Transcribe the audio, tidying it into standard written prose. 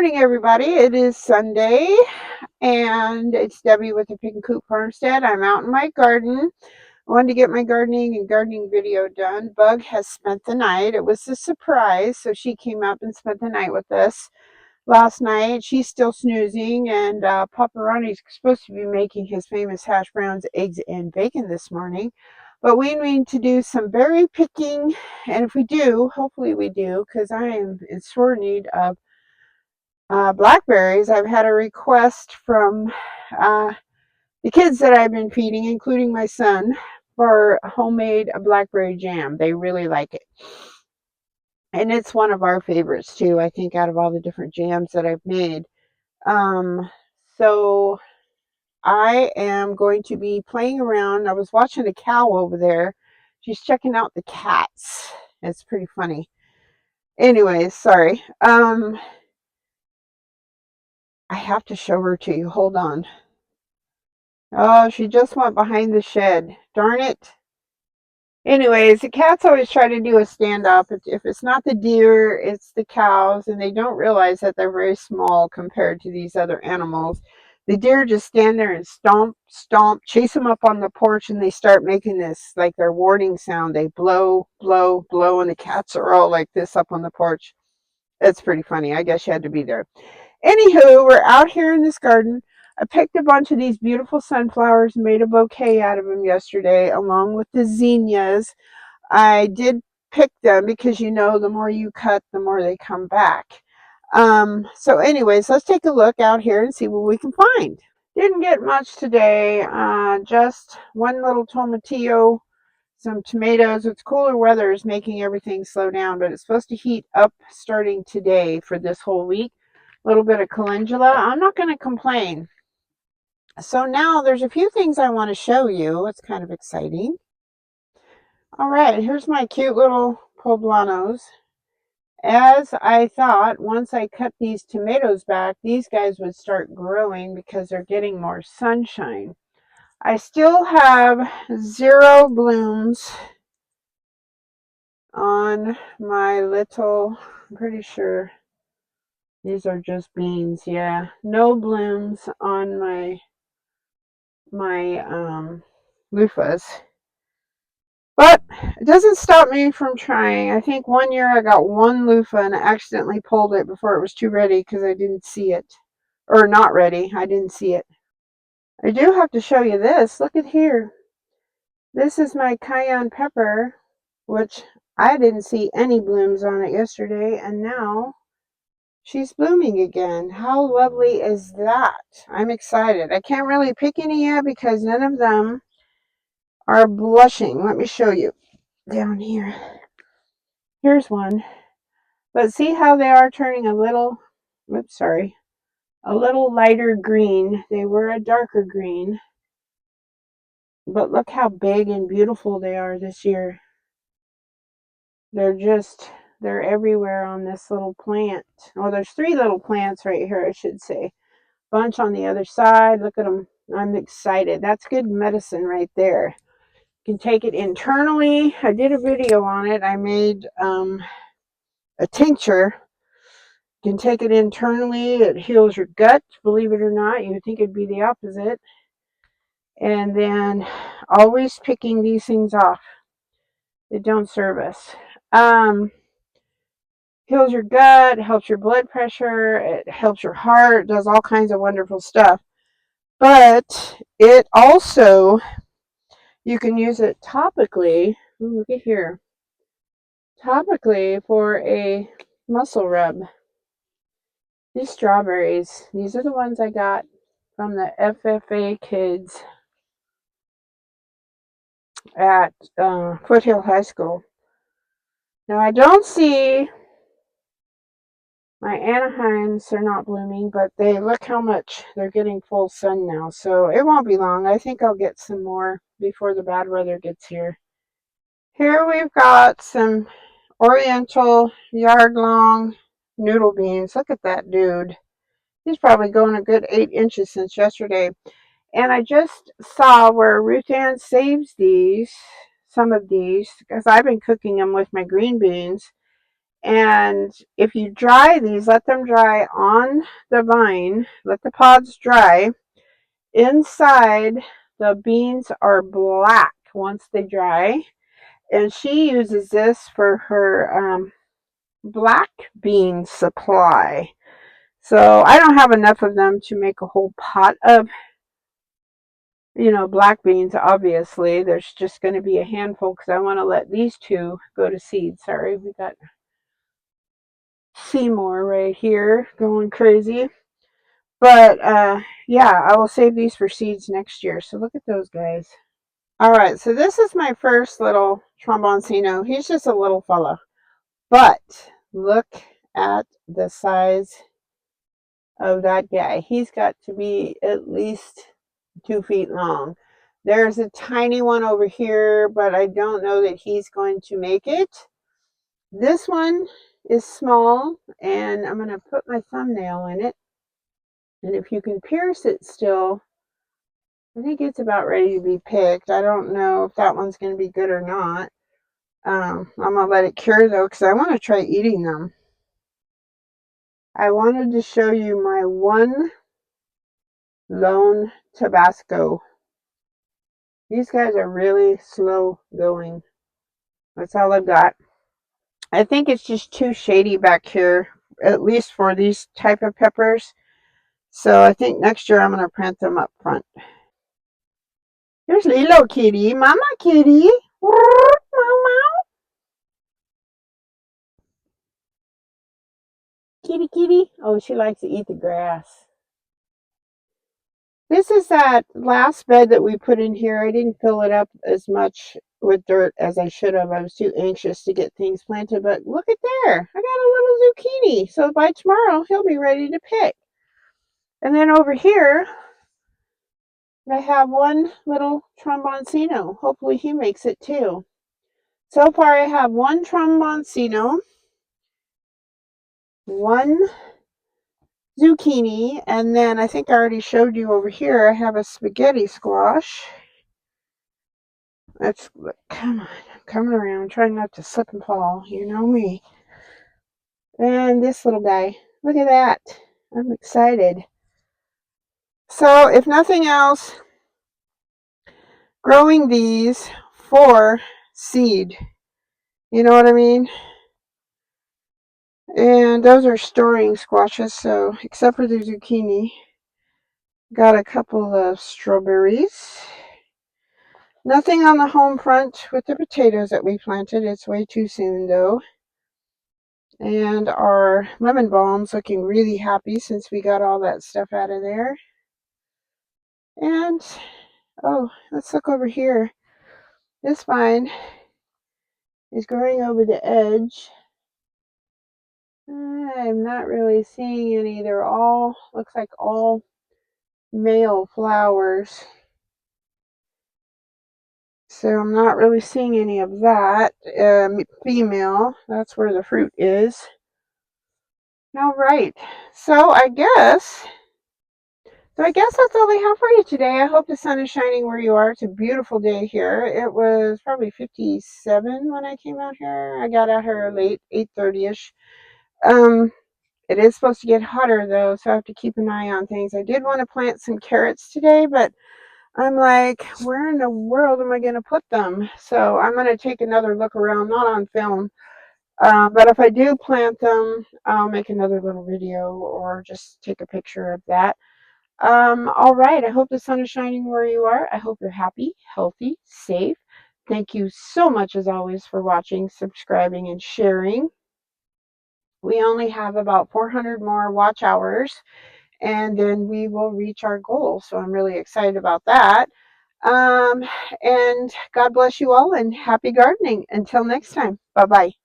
morning, everybody. It is Sunday, and it's Debbie with the Pickin Coop Farmstead. I'm out in my garden. I wanted to get my gardening video done. Bug has spent the night. It was a surprise, so she came up and spent the night with us last night. She's still snoozing, and Paparoni's supposed to be making his famous hash browns, eggs, and bacon this morning. But we need to do some berry picking, and if we do, hopefully we do, because I am in sore need of blackberries. I've had a request from the kids that I've been feeding, including my son, for homemade blackberry jam. They really like it. And it's one of our favorites too, I think, out of all the different jams that I've made. So I am going to be playing around. I was watching a cow over there. She's checking out the cats. It's pretty funny. Anyways, sorry. I have to show her to you. Hold on. Oh, she just went behind the shed. Darn it. Anyways, the cats always try to do a stand-up. If it's not the deer, it's the cows, and they don't realize that they're very small compared to these other animals. The deer just stand there and stomp, stomp, chase them up on the porch, and they start making this, like their warning sound. They blow, blow, blow, and the cats are all like this up on the porch. It's pretty funny. I guess you had to be there. Anywho, we're out here in this garden. I picked a bunch of these beautiful sunflowers and made a bouquet out of them yesterday, along with the zinnias. I did pick them because, you know, the more you cut, the more they come back. So anyways, let's take a look out here and see what we can find. Didn't get much today, just one little tomatillo, some tomatoes. It's cooler weather is making everything slow down, but it's supposed to heat up starting today for this whole week. A little bit of calendula. I'm not going to complain. So now there's a few things I want to show you. It's kind of exciting. All right, here's my cute little poblanos. As I thought, once I cut these tomatoes back, these guys would start growing because they're getting more sunshine. I still have 0 blooms on my little, I'm pretty sure these are just beans. Yeah, no blooms on my loofahs. But it doesn't stop me from trying. I think one year I got one loofah and I accidentally pulled it before it was too ready because I didn't see it. Or not ready. I didn't see it. I do have to show you this. Look at here. This is my cayenne pepper, which I didn't see any blooms on it yesterday, and now she's blooming again. How lovely is that? I'm excited. I can't really pick any yet because none of them are blushing. Let me show you down here. Here's one. But see how they are turning a little, oops, sorry, a little lighter green. They were a darker green. But look how big and beautiful they are this year. They're everywhere on this little plant. Oh, there's 3 little plants right here, I should say. Bunch on the other side. Look at them. I'm excited. That's good medicine right there. You can take it internally. I did a video on it. I made a tincture. You can take it internally. It heals your gut, believe it or not. You would think it'd be the opposite. And then always picking these things off. They don't serve us. Heals your gut, helps your blood pressure, it helps your heart, does all kinds of wonderful stuff. But it also, you can use it topically. Ooh, look at here. Topically for a muscle rub. These strawberries, these are the ones I got from the FFA kids at Foothill High School. Now I don't see my Anaheims, they're not blooming, but they look how much they're getting full sun now. So it won't be long. I think I'll get some more before the bad weather gets here. Here we've got some Oriental yard-long noodle beans. Look at that dude. He's probably going a good 8 inches since yesterday. And I just saw where Ruth Ann saves these, some of these, because I've been cooking them with my green beans. And if you dry these, let them dry on the vine, let the pods dry. Inside, the beans are black once they dry. And she uses this for her black bean supply. So I don't have enough of them to make a whole pot of, black beans, obviously. There's just going to be a handful because I want to let these two go to seed. Sorry, we got Seymour right here going crazy. But yeah, I will save these for seeds next year. So look at those guys. All right, so this is my first little tromboncino. He's just a little fella. But look at the size of that guy. He's got to be at least 2 feet long. There's a tiny one over here, but I don't know that he's going to make it. This one is small, and I'm going to put my thumbnail in it. And if you can pierce it still, I think it's about ready to be picked. I don't know if that one's going to be good or not. I'm going to let it cure, though, because I want to try eating them. I wanted to show you my one lone Tabasco. These guys are really slow going. That's all I've got. I think it's just too shady back here, at least for these type of peppers. So I think next year I'm going to plant them up front. Here's Lilo Kitty, Mama Kitty. Kitty, kitty. Oh, she likes to eat the grass. This is that last bed that we put in here. I didn't fill it up as much with dirt as I should have. I was too anxious to get things planted. But look at there. I got a little zucchini. So by tomorrow, he'll be ready to pick. And then over here, I have one little tromboncino. Hopefully he makes it too. So far, I have one tromboncino, one zucchini, and then I think I already showed you over here, I have a spaghetti squash. Come on, I'm coming around, trying not to slip and fall, you know me. And this little guy, look at that. I'm excited. So if nothing else, growing these for seed, you know what I mean? And those are storing squashes, so except for the zucchini, got a couple of strawberries. Nothing on the home front with the potatoes that we planted. It's way too soon though. And our lemon balm's looking really happy since we got all that stuff out of there. And oh, let's look over here. This vine is growing over the edge. I'm not really seeing any. They're all, looks like all male flowers. So I'm not really seeing any of that. Female, that's where the fruit is. All right. So I guess that's all I have for you today. I hope the sun is shining where you are. It's a beautiful day here. It was probably 57 when I came out here. I got out here late, 8:30ish. It is supposed to get hotter though, so I have to keep an eye on things. I did want to plant some carrots today, but I'm like, where in the world am I going to put them? So I'm going to take another look around, not on film. But if I do plant them, I'll make another little video or just take a picture of that. All right. I hope the sun is shining where you are. I hope you're happy, healthy, safe. Thank you so much, as always, for watching, subscribing, and sharing. We only have about 400 more watch hours, and then we will reach our goal. So I'm really excited about that. And God bless you all, and happy gardening. Until next time. Bye-bye.